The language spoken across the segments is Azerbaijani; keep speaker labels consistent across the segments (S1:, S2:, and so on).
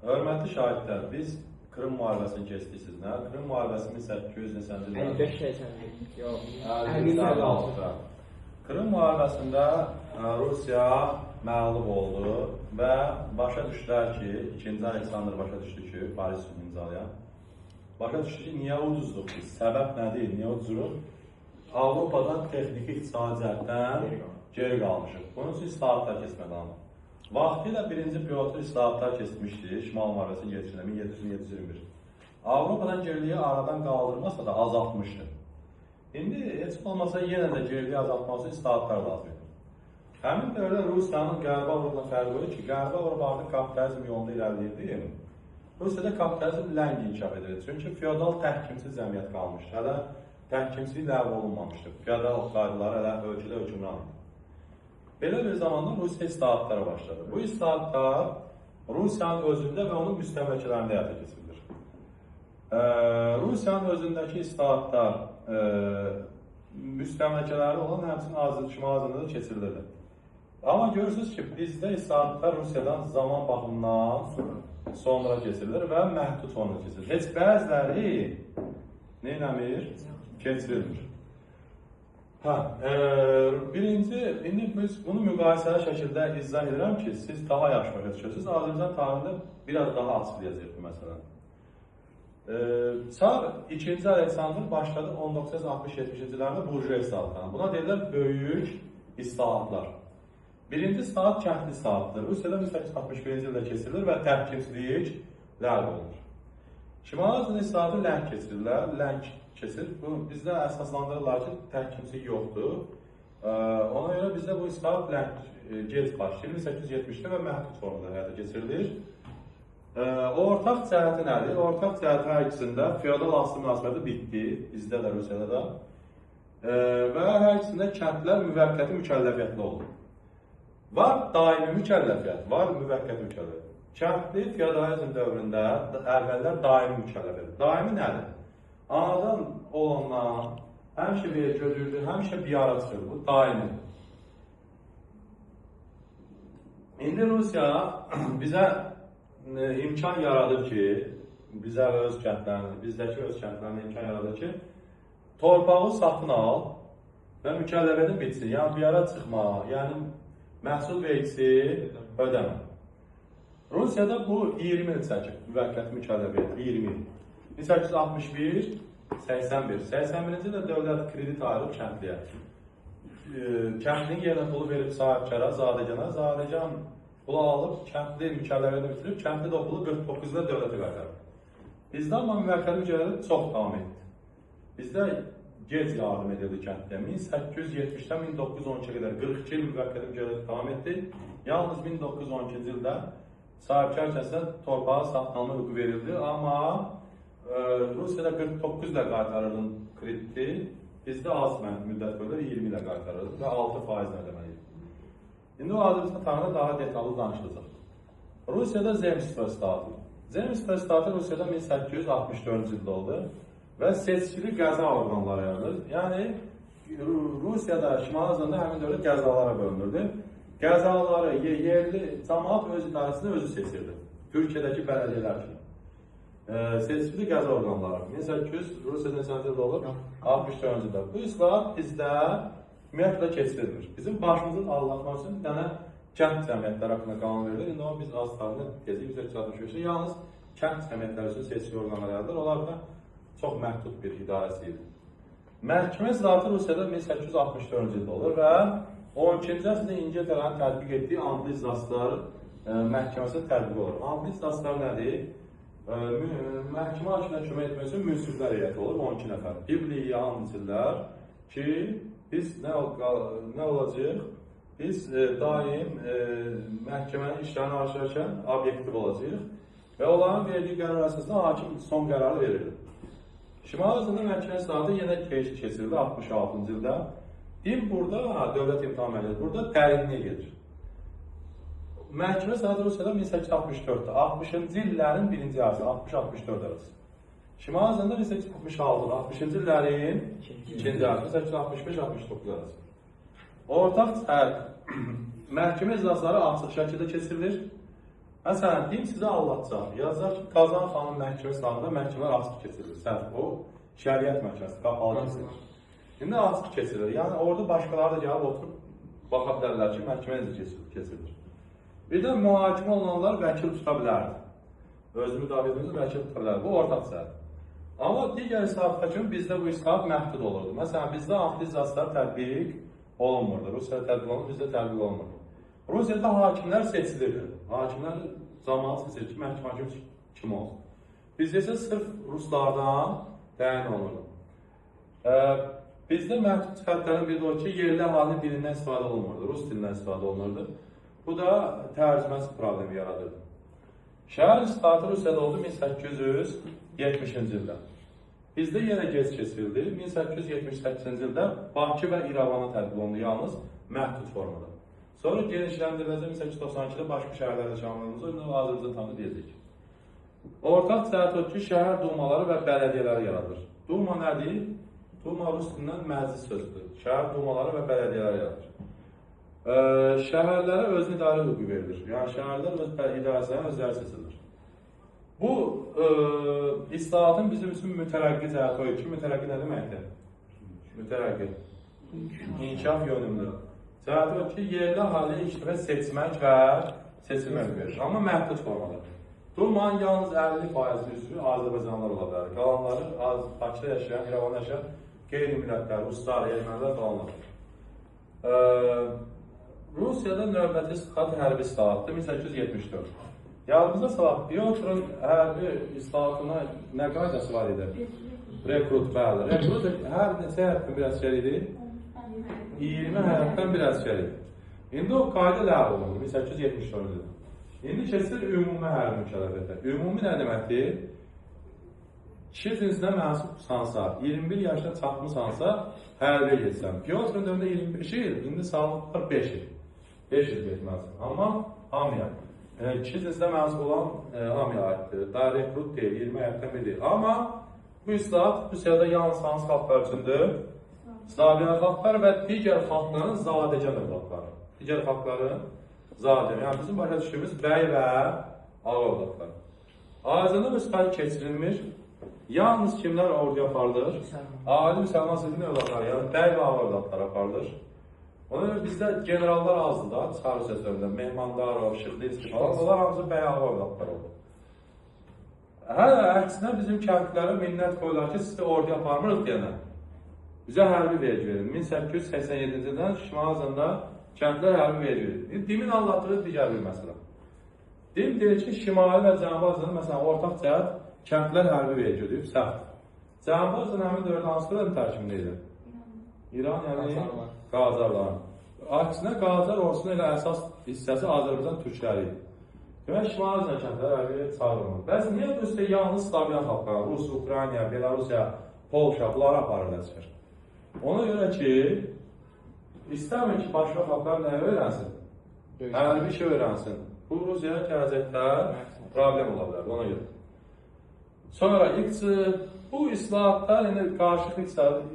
S1: Hörmətli şahidlər, biz Krım müharibəsini keçdik sizinlə. Krım müharibəsi 1880-ci ildə.
S2: 55-80, yox.
S1: 56-da. Krım müharibəsində Rusiya məğlub oldu və başa düşdülər ki, 2-ci Aleksandr başa düşdü ki, Paris sülhünü imzalayan. Başa düşdü ki, niyə uduzduq biz? Səbəb nədir? Niyə uduzuruq? Avropadan texniki iqtisadi cəhətdən geri qalmışıq. Bunun üçün islahatlar keçmək lazımdır. Vaxtilə birinci pilotu islahatlar keçmişdi, Şimal müharibəsini geçirdi, 1700-1721. Avropadan geriliyi aradan qaldırmasa da azaltmışdı. İndi heç olmasa yenə də geriliyi azaltmaq üçün islahatlar lazımdır. Həmin dövrdə Rusiyanın Qərbi Avropadan fərqi olur ki, Qərbi Avropa artıq kapitalizm yolunda irəliləyirdi. Rusiyada kapitalizm ləng inkişaf edirdi. Çünki feodal təhkimsiz cəmiyyət qalmışdı. Hələ təhkimsizlik ləğv olunmamışdı. Feodal qaydaları hələ ölkədə hökmran idi. Belə bir zamanda Rusiya islahatlara başladı. Bu islahatlar Rusiyanın özündə və onun müstəmləkələrində həyata keçirilir. Rusiyanın özündəki islahatlar müstəmləkələri olan həmçinin Şimal Azərbaycanda da keçirilirdi. Amma görürsünüz ki, bizdə islahatlar Rusiyadan zaman baxımından sonra keçirilir və məhdud sonra keçirilir. Heç bəziləri neynəmir? Keçirilmir. Birinci, indi biz bunu müqayisəli şəkildə izah edirəm ki, siz daha yaxşı başa düşürsünüz. Azərbaycan tarixində biraz daha açıqlayacaq bu məsələni. Çar 2-ci Aleksandr başladı 1960-70-ci illərdə burjuva islahatlarına. Buna deyirlər böyük islahatlar. Birinci islahat kəndli islahatıdır. Rusiyada 1861-ci ildə keçirilir və təhkimsizlik ləğv olunur. Şimal Azərbaycan islahatı ləng keçirirlər, ləng keçir. Bu bizdə əsaslandırırlar ki, təhkimsizlik yoxdur. Ona görə bizdə bu islahat ləng gec başlayır. 1870-də və məhdud formada həyata keçirilir. Ortaq cəhəti nədir? Ortaq cəhəti hər ikisində feodal asılı münasibəti bitdi, bizdə də, Rusiyada da. Və hər ikisində kəndlər müvəqqəti mükəlləfiyyətli olur. Var daimi mükəlləfiyyət, var müvəqqəti mükəlləfiyyət. Kəndli feodalizm dövründə əvvəllər daimi mükəlləfiyyət. Daimi nədir? Anadan olandan həmişə vergi ödəyirdi, həmişə biyara çıxırdı. Bu daimi. İndi Rusiya bizə imkan yaradır ki, bizə və öz kəndlərini, bizdəki öz kəndlərinə imkan yaradır ki, torpağı satın al və mükəlləfiyyətin bitsin. Yəni biyara çıxma, yəni məhsul vergisi ödəmə. Rusiyada bu 20 il çəkir, müvəqqəti mükəlləfiyyət, 20 il. 1861, 81. 81-ci ildə dövlət kredit ayırıb kəndliyə. Kəndlinin yerinə pulu verib sahibkara, zadəgana, zadəgan pulu alıb, kəndli mükəlləfiyyətini bitirib, kəndli də o pulu 49-da dövlətə qaytarıb. Bizdə amma müvəqqəti mükəlləfiyyət çox davam etdi. Bizdə gec yardım edirdi kəndliyə. 1870-dən 1912-ə qədər 42 il müvəqqəti mükəlləfiyyət davam etdi. Yalnız 1912-ci ildə sahibkar kəsdən torpağı satın alma hüququ verildi, amma Rusiyada 49 ilə qaytarırdın krediti, bizdə az müddət boyunca 20 ilə qaytarırdı və 6% ödəməliydi. İndi o Azərbaycan tarixində daha detallı danışılacaq. Rusiyada Zemstvo islahatı. Zemstvo islahatı Rusiyada 1864-cü ildə oldu və seçkili qəza orqanları yaranır. Yəni Rusiyada, Şimal Azərbaycanda həmin dövrdə qəzalara bölünürdü. Qəzaları yerli cəmaət öz idarəsində özü seçirdi. Türkiyədəki bələdiyyələr kimi. Seçkili qəza orqanları. 1800 Rusiyada neçənci ildə olur? 64-cü ildə. Bu islahat bizdə ümumiyyətlə keçirilir. Bizim başımızın ağlatmaq üçün bir dənə kənd cəmiyyətləri haqqında qanun verilir. İndi o biz az tarixində tezlik 1865-də yalnız kənd cəmiyyətləri üçün seçkili orqanlar yaradır. Onlar da çox məhdud bir idarəsi idi. Məhkəmə islahatı Rusiyada 1864-cü ildə olur və 12-ci əsrdə İngiltərənin tətbiq etdiyi Antlı İclaslar məhkəməsi tətbiq olur. Antlı İclaslar nədir? Məhkəmə hakimə kömək etmək üçün münsiflər heyəti olur, 12 nəfər. Bibliya anlayırlar ki, biz nə olacaq? Biz daim məhkəmənin işlərini açarkən obyektiv olacaq və onların verdiyi qərar əsasında hakim son qərarı verir. Şimal Azərbaycanda məhkəmə islahatı yenə keçirildi 66-cı ildə. Burada dövlət imtahan məcəlləsi, burada dərinliyə gedir. Məhkəmə islahatı Rusiyada 1864-də, 60-cı illərin birinci yarısı, 60-64 arası. Şimal Azərbaycanda 1866-da, 60-cı illərin ikinci yarısı, 1865-69 arası. Ortaq fərq, məhkəmə iclasları açıq şəkildə keçirilir. Məsələn, deyim sizə anlatacaq. Yazar ki, Qazan xanım məhkəmə salonunda məhkəmələr açıq keçirilir. Səhv o, şəriət məhkəməsi qapalı keçirilir. İndi açıq keçirilir. Yəni orada başqaları da gəlib oturub baxa bilərlər ki, məhkəmə necə keçirilir. Bir də mühakimə olunanlar vəkil tuta bilərdi. Öz müdafiəmizdə vəkil tuta bilərdi. Bu ortaq səhv. Amma digər islahatlar kimi bizdə bu islahat məhdud olurdu. Məsələn, bizdə adli icazlar tətbiq olunmurdu. Rusiyada tətbiq olunur, bizdə tətbiq olunmurdu. Rusiyada hakimlər seçilirdi. Hakimlər zamanı seçilir ki, məhkəmə hakimi kim olsun. Bizdə isə sırf ruslardan təyin olurdu. Bizdə məhdud cəhətlərin biri o ki, yerli əhalinin dilindən istifadə olunmurdu, rus dilindən istifadə olunurdu. Bu da tərcüməsi problemi yaradırdı. Şəhər islahatı Rusiyada oldu 1870-ci ildə. Bizdə yenə gec keçirildi. 1878-ci ildə Bakı və İrəvana tətbiq olundu, yalnız məhdud formada. Sonra genişləndiriləcək 1892-də başqa şəhərlərdə şamilimiz o, Azərbaycan tanı deyəcək. Ortaq cəhət o ki, şəhər dumaları və bələdiyyələri yaradır. Duma nədir? Duma rus dilindən məclis sözüdür. Şəhər dumaları və bələdiyyələri yaradır. Şəhərlərə özünü idarə hüququ verilir. Yəni, şəhərlər öz idarəsindən özləri seçilir. Bu, islahatın bizim üçün mütərəqqi cəhəti o ki, mütərəqqi nə deməkdir? Mütərəqqi. İnkişaf yönümlü. Cəhəti o ki, yerli əhaliyə ilk dəfə seçmək və seçilmək verir. Amma məhdud formada. Dumanın yalnız 50% üzvü Azərbaycanlılar ola bilər. Qalanları Bakıda yaşayan, İrəvanda yaşayan qeyri-millətlər, ruslar, ermənilər qalanlar. Rusiyada növbəti islahat hərbi islahatdır 1874. Yadınıza salaq, Pyotrun hərbi islahatına nə qaydası var idi? Rekrut, bəli. Rekrut hər neçə həyatdan bir əsgər idi? 20 həyatdan bir əsgər idi. İndi o qayda ləğv olundu 1874-də. İndi keçir ümumi hərbi mükəlləfiyyətə. Ümumi nə deməkdir? Kişi cinsinə mənsub sansa, 21 yaşına çatmışsansa, hərbiyə getsən. Pyotrun dövründə 25 il, indi sağlıqlar 5 il. 5 il getməlisin. Amma hamıya. Kişi cinsinə mənsub olan hamıya aiddir. Daha rekrut deyil, 20 həyatdan bir deyil. Amma bu islahat Rusiyada yalnız hansı xalqlar üçündür? Slaviyan xalqlar və digər xalqların zadəcən övladları. Digər xalqların zadəcən. Yəni bizim başa düşdüyümüz bəy və ağ övladlar. Azərbaycanda bu islahat keçirilmir. Yalnız kimlər orduya aparılır? Ali müsəlman sözünün övladları, yəni bəy və ağ övladlar aparılır. Ona görə bizdə generallar azdır da, Çar sözlərində, Mehmandarov, Şıxlinski falan, onlar hamısı bəy ağ övladlar oldu. Hələ əksinə bizim kəndlərə minnət qoyular ki, siz də orduya aparmırıq deyənə. Bizə hərbi vergi verin. 1887-ci ildən Şimal Azərbaycanda kəndlər hərbi vergi verin. Dimin anlatdığı digər bir məsələ. Dim deyir ki, Şimali və Cənubi Azərbaycanda, məsələn, ortaq cəhət kəndlər hərbi vergi ödəyib, səhv. Cənubi Azərbaycan həmin dövrdə hansı dövrün tərkibində idi? İran, yəni Qacarlar. Əksinə, Qacar ordusunun elə əsas hissəsi Azərbaycan türkləri idi. Demək, Şimal Azərbaycan kəndlər hərbi çağırılmır. Bəs niyə Rusiya yalnız Slaviyan xalqları, Rus, Ukrayna, Belarusiya, Polşa, bunları aparır əsgər? Ona görə ki, istəmir ki, başqa xalqlar nəyə öyrənsin? Hərbi işi öyrənsin. Bu, Rusiyaya gələcəkdə problem ola bilər, ona görə. Sonra, bu islahatlar, qarşılıq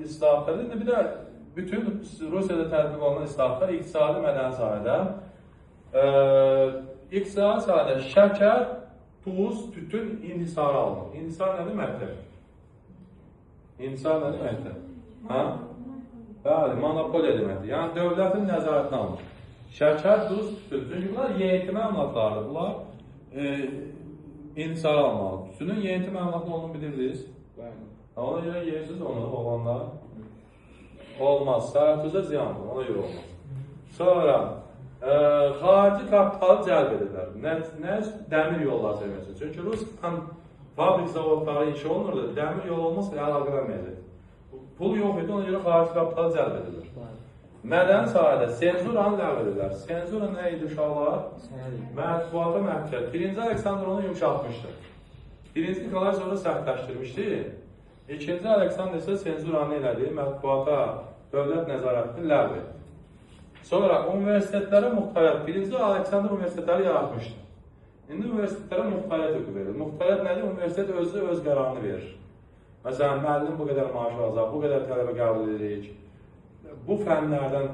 S1: islahatlar, bir də bütün Rusiyada tətbiq olunan islahatlar iqtisadi mədəni sahədə, iqtisadi sahədə şəkər, tuz, tütün inhisarı alınır. İnhisar nə deməkdir? İnhisar nə deməkdir? Bəli, monopoliya deməkdir. Yəni, dövlətin nəzarətinə alınır. Şəkər, tuz, tütün. Çünki bunlar yenitim əmlaklardır. Bunlar inhisarı almalıdır. Tütünün yenitim əmlaklı olduğunu bilirsiniz. Ona görə yeyirsiniz onu, oğlanlar. Olmaz. Səhətüzə ziyandır, ona görə olmaz. Sonra, xarici kapitalı cəlb edirlər. Nə dəmir yolları sevməsin. Çünki Rusiyanın fabrik zavodları işi olunurdu. Dəmir yol olmazsa əlaqə verməyəcək. Pul yox idi, ona görə xarici kapitalı cəlb edilir. Mədəni sahədə senzuranı ləğv edirlər. Senzura nə idi uşaqlar? Mətbuata məhkəl. 1-ci Aleksandr onu yumuşatmışdır. 1-ci Nikolay sonra sərtləşdirmişdi. 2-ci Aleksandr isə senzuranı elədi, mətbuata, dövlət nəzarətini ləğv etdi. Sonra universitetlərə muxtariyyət, 1-ci Aleksandr universitetləri yaratmışdı. İndi universitetlərə muxtariyyət hüququ verilir. Muxtariyyət nədir? Universitet özü öz qərarını verir. Məsələn, müəllim bu qədər maaş alacaq, bu qədər tələbə qəbul edirik. Bu fənlərdən,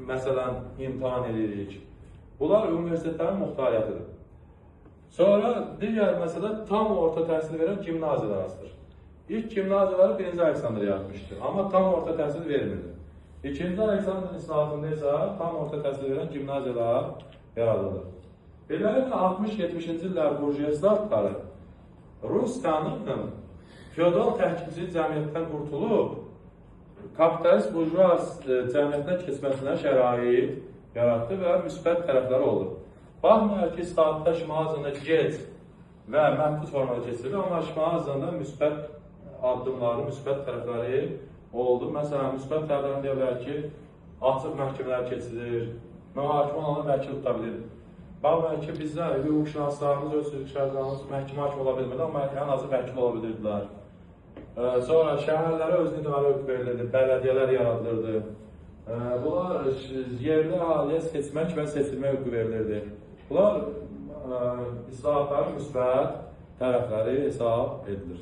S1: məsələn, imtahan edirik. Bunlar universitetlərin muxtariyyətidir. Sonra digər məsələ tam orta təhsil verən gimnaziyalardır. İlk gimnaziyaları 1-ci Aleksandr yaratmışdı, amma tam orta təhsil vermirdi. 2-ci Aleksandr islahatında isə tam orta təhsil verən gimnaziyalar yaradıldı. Beləliklə 60-70-ci illər burjuaziyları Rusiyanın feodal təhkimçi cəmiyyətdən qurtulub, kapitalist burjuaz cəmiyyətinə keçməsinə şərait yaratdı və müsbət tərəfləri oldu. Baxmayaraq ki, islahatda Şimali Azərbaycanda gec və məhdud formada keçirildi, amma Şimali Azərbaycanda müsbət addımları, müsbət tərəfləri oldu. Məsələn, müsbət tərəflərini deyə bilər ki, açıq məhkəmələr keçirir, mühakimə olanı vəkil tuta bilir. Baxmayaraq ki, bizdə hüquqşünaslarımız, öz hüquqşünaslarımız məhkəmə hakimi ola bilmirdi, amma ən azı vəkil ola bilirdilər. Sonra şəhərlərə özünü idarə hüquq verilirdi, bələdiyyələr yaradılırdı. Bunlar yerli əhaliyə seçmək və seçilmək hüququ verilirdi. Bunlar islahatların müsbət tərəfləri hesab edilir.